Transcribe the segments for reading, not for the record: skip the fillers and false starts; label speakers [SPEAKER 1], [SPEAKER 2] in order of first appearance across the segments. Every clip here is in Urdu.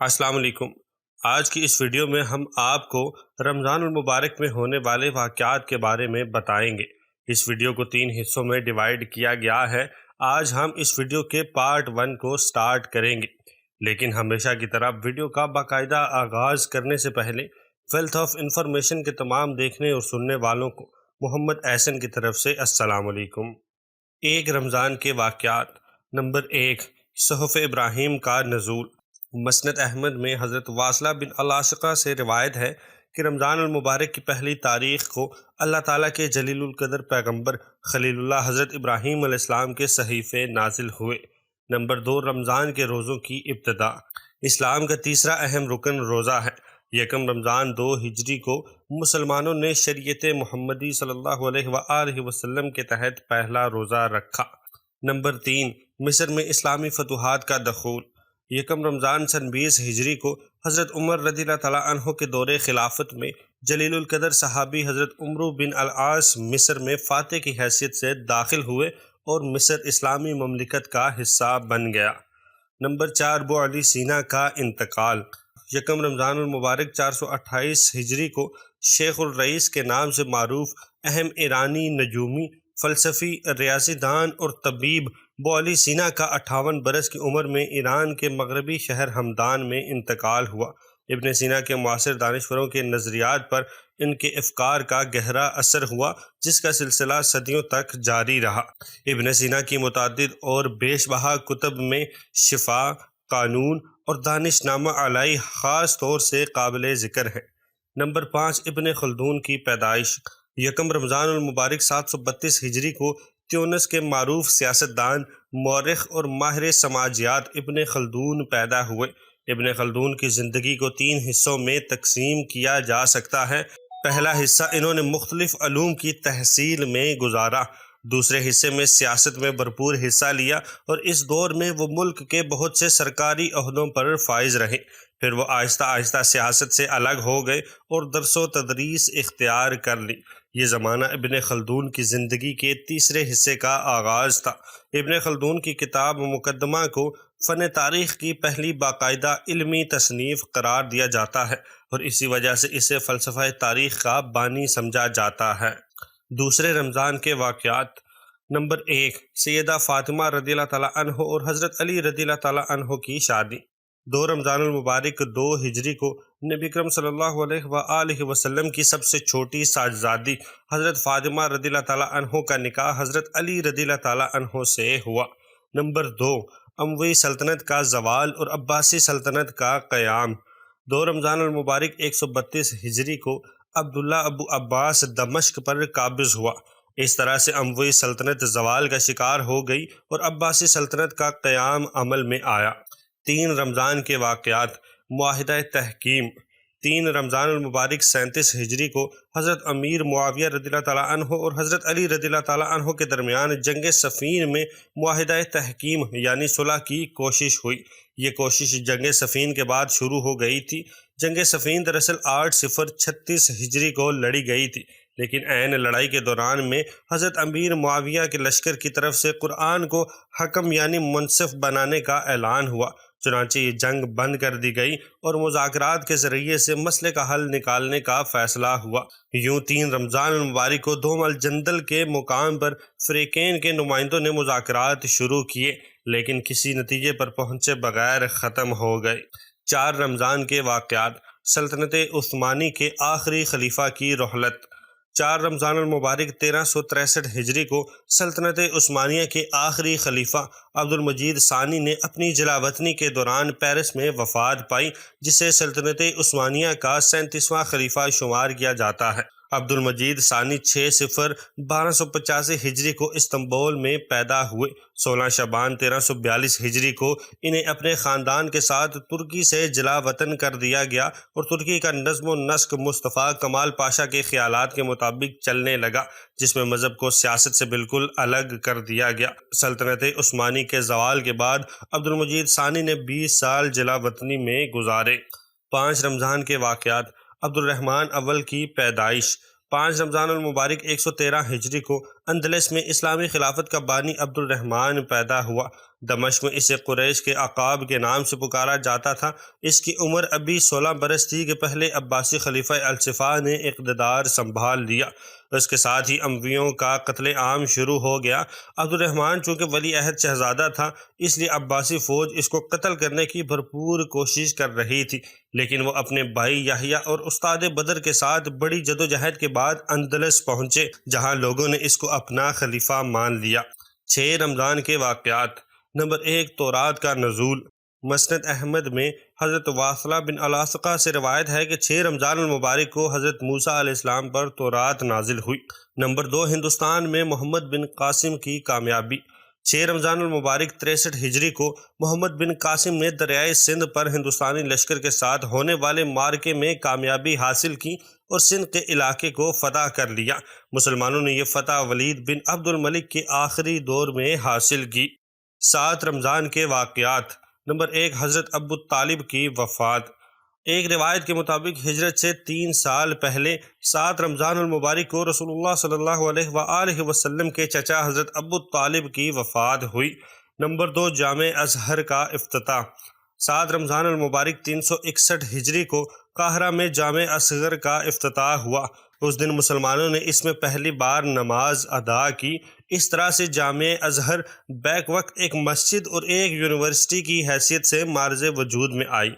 [SPEAKER 1] السلام علیکم۔ آج کی اس ویڈیو میں ہم آپ کو رمضان المبارک میں ہونے والے واقعات کے بارے میں بتائیں گے۔ اس ویڈیو کو 3 حصوں میں ڈیوائیڈ کیا گیا ہے۔ آج ہم اس ویڈیو کے پارٹ 1 کو سٹارٹ کریں گے، لیکن ہمیشہ کی طرح ویڈیو کا باقاعدہ آغاز کرنے سے پہلے ویلتھ آف انفارمیشن کے تمام دیکھنے اور سننے والوں کو محمد احسن کی طرف سے السلام علیکم۔ ایک رمضان کے واقعات۔ نمبر 1، صحف ابراہیم کا نزول۔ مسند احمد میں حضرت واصلہ بن العاشقہ سے روایت ہے کہ رمضان المبارک کی پہلی تاریخ کو اللہ تعالیٰ کے جلیل القدر پیغمبر خلیل اللہ حضرت ابراہیم علیہ السلام کے صحیفے نازل ہوئے۔ نمبر 2، رمضان کے روزوں کی ابتدا۔ اسلام کا تیسرا اہم رکن روزہ ہے۔ یکم رمضان 2 ہجری کو مسلمانوں نے شریعت محمدی صلی اللہ علیہ وآلہ وسلم کے تحت پہلا روزہ رکھا۔ نمبر 3، مصر میں اسلامی فتوحات کا دخول۔ یکم رمضان سن 20 ہجری کو حضرت عمر رضی اللہ تعالیٰ عنہ کے دور خلافت میں جلیل القدر صحابی حضرت عمرو بن العاص مصر میں فاتح کی حیثیت سے داخل ہوئے اور مصر اسلامی مملکت کا حصہ بن گیا۔ نمبر 4، ابو علی سینا کا انتقال۔ یکم رمضان المبارک 428 ہجری کو شیخ الرئیس کے نام سے معروف اہم ایرانی نجومی، فلسفی، ریاضی دان اور طبیب ابو علی سینا کا 58 برس کی عمر میں ایران کے مغربی شہر ہمدان میں انتقال ہوا۔ ابن سینا کے معاصر دانشوروں کے نظریات پر ان کے افکار کا گہرا اثر ہوا، جس کا سلسلہ صدیوں تک جاری رہا۔ ابن سینا کی متعدد اور بیش بہا کتب میں شفا، قانون اور دانش نامہ علیہ خاص طور سے قابل ذکر ہے۔ نمبر 5، ابن خلدون کی پیدائش۔ یکم رمضان المبارک 732 ہجری کو تیونس کے معروف سیاستدان، مورخ اور ماہر سماجیات ابن خلدون پیدا ہوئے۔ ابن خلدون کی زندگی کو 3 حصوں میں تقسیم کیا جا سکتا ہے۔ پہلا حصہ انہوں نے مختلف علوم کی تحصیل میں گزارا، دوسرے حصے میں سیاست میں بھرپور حصہ لیا اور اس دور میں وہ ملک کے بہت سے سرکاری عہدوں پر فائز رہے۔ پھر وہ آہستہ آہستہ سیاست سے الگ ہو گئے اور درس و تدریس اختیار کر لی۔ یہ زمانہ ابن خلدون کی زندگی کے تیسرے حصے کا آغاز تھا۔ ابن خلدون کی کتاب مقدمہ کو فن تاریخ کی پہلی باقاعدہ علمی تصنیف قرار دیا جاتا ہے اور اسی وجہ سے اسے فلسفہ تاریخ کا بانی سمجھا جاتا ہے۔ دوسرے رمضان کے واقعات۔ نمبر 1، سیدہ فاطمہ رضی اللہ تعالیٰ عنہ اور حضرت علی رضی اللہ تعالیٰ عنہ کی شادی۔ 2 رمضان المبارک 2 ہجری کو نبی اکرم صلی اللہ علیہ وآلہ وسلم کی سب سے چھوٹی صاحبزادی حضرت فاطمہ رضی اللہ تعالیٰ عنہ کا نکاح حضرت علی رضی اللہ تعالیٰ عنہ سے ہوا۔ نمبر 2، اموی سلطنت کا زوال اور عباسی سلطنت کا قیام۔ 2 رمضان المبارک 132 ہجری کو عبداللہ ابو عباس دمشق پر قابض ہوا۔ اس طرح سے اموی سلطنت زوال کا شکار ہو گئی اور عباسی سلطنت کا قیام عمل میں آیا۔ 3 رمضان کے واقعات۔ معاہدہ تحکیم۔ 3 رمضان المبارک 37 ہجری کو حضرت امیر معاویہ رضی اللہ تعالیٰ عنہ اور حضرت علی رضی اللہ تعالیٰ عنہ کے درمیان جنگ صفین میں معاہدہ تحکیم یعنی صلح کی کوشش ہوئی۔ یہ کوشش جنگ صفین کے بعد شروع ہو گئی تھی۔ جنگ صفین دراصل 836 ہجری کو لڑی گئی تھی، لیکن عین لڑائی کے دوران میں حضرت امیر معاویہ کے لشکر کی طرف سے قرآن کو حکم یعنی منصف بنانے کا اعلان ہوا۔ چنانچہ یہ جنگ بند کر دی گئی اور مذاکرات کے ذریعے سے مسئلے کا حل نکالنے کا فیصلہ ہوا۔ یوں 3 رمضان المبارک کو دوم الجندل کے مقام پر فریقین کے نمائندوں نے مذاکرات شروع کیے، لیکن کسی نتیجے پر پہنچے بغیر ختم ہو گئے۔ 4 رمضان کے واقعات۔ سلطنت عثمانی کے آخری خلیفہ کی رحلت۔ 4 رمضان المبارک 1363 ہجری کو سلطنت عثمانیہ کے آخری خلیفہ عبد المجید ثانی نے اپنی جلاوطنی کے دوران پیرس میں وفات پائی، جسے سلطنت عثمانیہ کا 37واں خلیفہ شمار کیا جاتا ہے۔ عبد المجید ثانی 6/0/1285 ہجری کو استنبول میں پیدا ہوئے۔ 16 شعبان 1342 ہجری کو انہیں اپنے خاندان کے ساتھ ترکی سے جلا وطن کر دیا گیا اور ترکی کا نظم و نسق مصطفیٰ کمال پاشا کے خیالات کے مطابق چلنے لگا، جس میں مذہب کو سیاست سے بالکل الگ کر دیا گیا۔ سلطنت عثمانی کے زوال کے بعد عبد المجید ثانی نے 20 سال جلا وطنی میں گزارے۔ 5 رمضان کے واقعات۔ عبد الرحمن اول کی پیدائش۔ 5 رمضان المبارک 113 ہجری کو اندلس میں اسلامی خلافت کا بانی عبد الرحمن پیدا ہوا۔ دمشق میں اسے قریش کے عقاب کے نام سے پکارا جاتا تھا۔ اس کی عمر ابھی 16 برس تھی کہ پہلے عباسی خلیفہ الصفا نے اقتدار سنبھال لیا۔ اس کے ساتھ ہی امویوں کا قتل عام شروع ہو گیا۔ عبد الرحمن چونکہ ولی عہد شہزادہ تھا، اس لیے عباسی فوج اس کو قتل کرنے کی بھرپور کوشش کر رہی تھی، لیکن وہ اپنے بھائی یحییٰ اور استاد بدر کے ساتھ بڑی جدوجہد کے بعد اندلس پہنچے، جہاں لوگوں نے اس کو اپنا خلیفہ مان لیا۔ 6 رمضان کے واقعات۔ نمبر 1، تورات کا نزول۔ مسند احمد میں حضرت واصلہ بن الاسقہ سے روایت ہے کہ 6 رمضان المبارک کو حضرت موسیٰ علیہ السلام پر تورات نازل ہوئی۔ نمبر 2، ہندوستان میں محمد بن قاسم کی کامیابی۔ 6 رمضان المبارک 63 ہجری کو محمد بن قاسم نے دریائے سندھ پر ہندوستانی لشکر کے ساتھ ہونے والے معرکے میں کامیابی حاصل کی اور سندھ کے علاقے کو فتح کر لیا۔ مسلمانوں نے یہ فتح ولید بن عبد الملک کے آخری دور میں حاصل کی۔ 7 رمضان کے واقعات۔ نمبر 1، حضرت ابو طالب کی وفات۔ ایک روایت کے مطابق ہجرت سے 3 سال پہلے 7 رمضان المبارک کو رسول اللہ صلی اللہ علیہ وآلہ وسلم کے چچا حضرت ابو طالب کی وفات ہوئی۔ نمبر 2، جامع ازہر کا افتتاح۔ 7 رمضان المبارک 361 ہجری کو قاہرہ میں جامع اصغر کا افتتاح ہوا۔ اس دن مسلمانوں نے اس میں پہلی بار نماز ادا کی۔ اس طرح سے جامع ازہر بیک وقت ایک مسجد اور ایک یونیورسٹی کی حیثیت سے معرض وجود میں آئی۔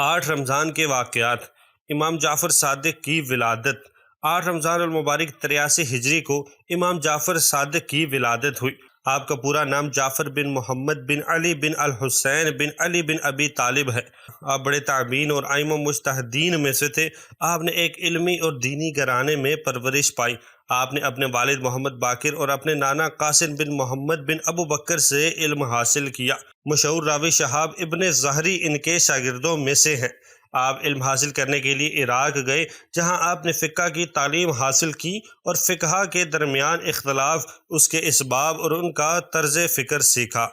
[SPEAKER 1] 8 رمضان کے واقعات۔ امام جعفر صادق کی ولادت۔ 8 رمضان المبارک 83 ہجری کو امام جعفر صادق کی ولادت ہوئی۔ آپ کا پورا نام جعفر بن محمد بن علی بن الحسین بن علی بن ابی طالب ہے۔ آپ بڑے تابعین اور ائمہ مجتہدین میں سے تھے۔ آپ نے ایک علمی اور دینی گھرانے میں پرورش پائی۔ آپ نے اپنے والد محمد باقر اور اپنے نانا قاسم بن محمد بن ابو بکر سے علم حاصل کیا۔ مشہور راوی شہاب ابن زہری ان کے شاگردوں میں سے ہیں۔ آپ علم حاصل کرنے کے لیے عراق گئے، جہاں آپ نے فقہ کی تعلیم حاصل کی اور فقہا کے درمیان اختلاف، اس کے اسباب اور ان کا طرز فکر سیکھا۔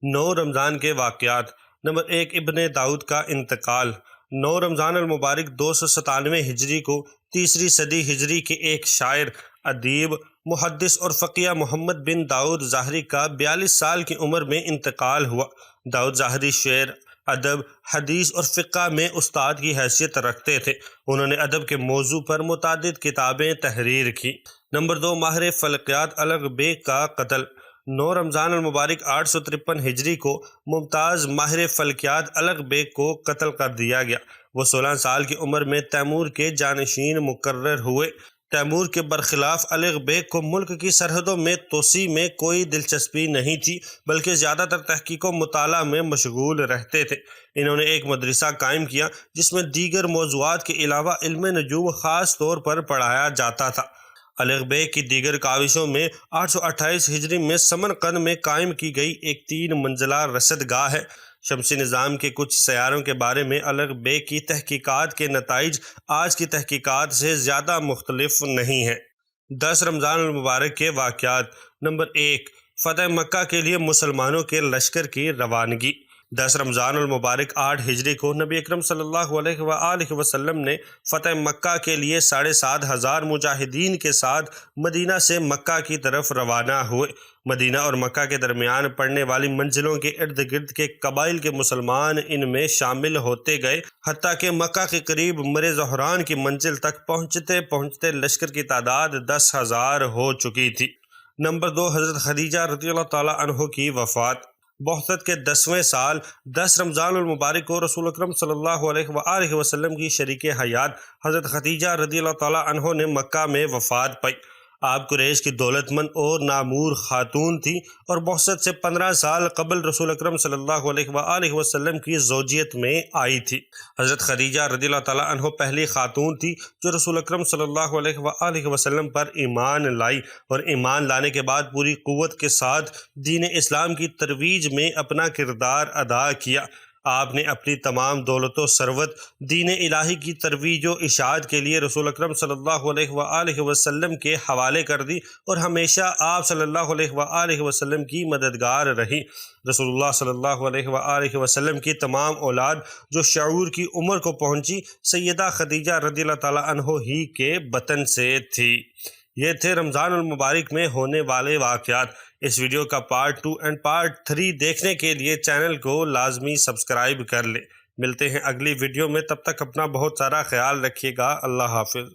[SPEAKER 1] 9 رمضان کے واقعات۔ نمبر 1، ابن داؤد کا انتقال۔ 9 رمضان المبارک 297 ہجری کو 3 صدی ہجری کے ایک شاعر، ادیب، محدث اور فقیہ محمد بن داؤد ظاہری کا 42 سال کی عمر میں انتقال ہوا۔ داؤد ظاہری شعر، ادب، حدیث اور فقہ میں استاد کی حیثیت رکھتے تھے۔ انہوں نے ادب کے موضوع پر متعدد کتابیں تحریر کی۔ نمبر 2، ماہر فلکیات الغ بیگ کا قتل۔ 9 رمضان المبارک 853 ہجری کو ممتاز ماہر فلکیات الغ بیگ کو قتل کر دیا گیا۔ وہ 16 سال کی عمر میں تیمور کے جانشین مقرر ہوئے۔ تیمور کے برخلاف الغ بیگ کو ملک کی سرحدوں میں توسیع میں کوئی دلچسپی نہیں تھی، بلکہ زیادہ تر تحقیق و مطالعہ میں مشغول رہتے تھے۔ انہوں نے ایک مدرسہ قائم کیا جس میں دیگر موضوعات کے علاوہ علم نجوم خاص طور پر پڑھایا جاتا تھا۔ الغ بیگ کی دیگر کاوشوں میں 828 ہجری میں سمرقند میں قائم کی گئی ایک 3 منزلہ رصد گاہ ہے۔ شمسی نظام کے کچھ سیاروں کے بارے میں الغ بیگ کی تحقیقات کے نتائج آج کی تحقیقات سے زیادہ مختلف نہیں ہیں۔ 10 رمضان المبارک کے واقعات۔ نمبر 1، فتح مکہ کے لیے مسلمانوں کے لشکر کی روانگی۔ 10 رمضان المبارک 8 ہجری کو نبی اکرم صلی اللہ علیہ وآلہ وسلم نے فتح مکہ کے لیے 7,500 مجاہدین کے ساتھ مدینہ سے مکہ کی طرف روانہ ہوئے۔ مدینہ اور مکہ کے درمیان پڑنے والی منزلوں کے ارد گرد کے قبائل کے مسلمان ان میں شامل ہوتے گئے، حتیٰ کہ مکہ کے قریب مر زہران کی منزل تک پہنچتے پہنچتے لشکر کی تعداد 10,000 ہو چکی تھی۔ نمبر 2، حضرت خدیجہ رضی اللہ تعالیٰ عنہ کی وفات۔ بعثت کے 10ویں سال 10 رمضان المبارک کو رسول اکرم صلی اللہ علیہ وآلہ وسلم کی شریک حیات حضرت خدیجہ رضی اللہ تعالیٰ عنہ نے مکہ میں وفات پائی۔ آپ قریش کی دولت مند اور نامور خاتون تھی اور بعثت سے 15 سال قبل رسول اکرم صلی اللہ علیہ وآلہ وسلم کی زوجیت میں آئی تھی۔ حضرت خدیجہ رضی اللہ تعالیٰ عنہ پہلی خاتون تھی جو رسول اکرم صلی اللہ علیہ وآلہ وسلم پر ایمان لائی اور ایمان لانے کے بعد پوری قوت کے ساتھ دین اسلام کی ترویج میں اپنا کردار ادا کیا۔ آپ نے اپنی تمام دولت و ثروت دین الہی کی ترویج و اشاعت کے لیے رسول اکرم صلی اللہ علیہ وآلہ وسلم کے حوالے کر دی اور ہمیشہ آپ صلی اللہ علیہ وآلہ وسلم کی مددگار رہی۔ رسول اللہ صلی اللہ علیہ وآلہ وسلم کی تمام اولاد جو شعور کی عمر کو پہنچی، سیدہ خدیجہ رضی اللہ تعالیٰ عنہ ہی کے بطن سے تھی۔ یہ تھے رمضان المبارک میں ہونے والے واقعات۔ اس ویڈیو کا پارٹ 2 اینڈ پارٹ 3 دیکھنے کے لیے چینل کو لازمی سبسکرائب کر لیں۔ ملتے ہیں اگلی ویڈیو میں، تب تک اپنا بہت سارا خیال رکھیے گا۔ اللہ حافظ۔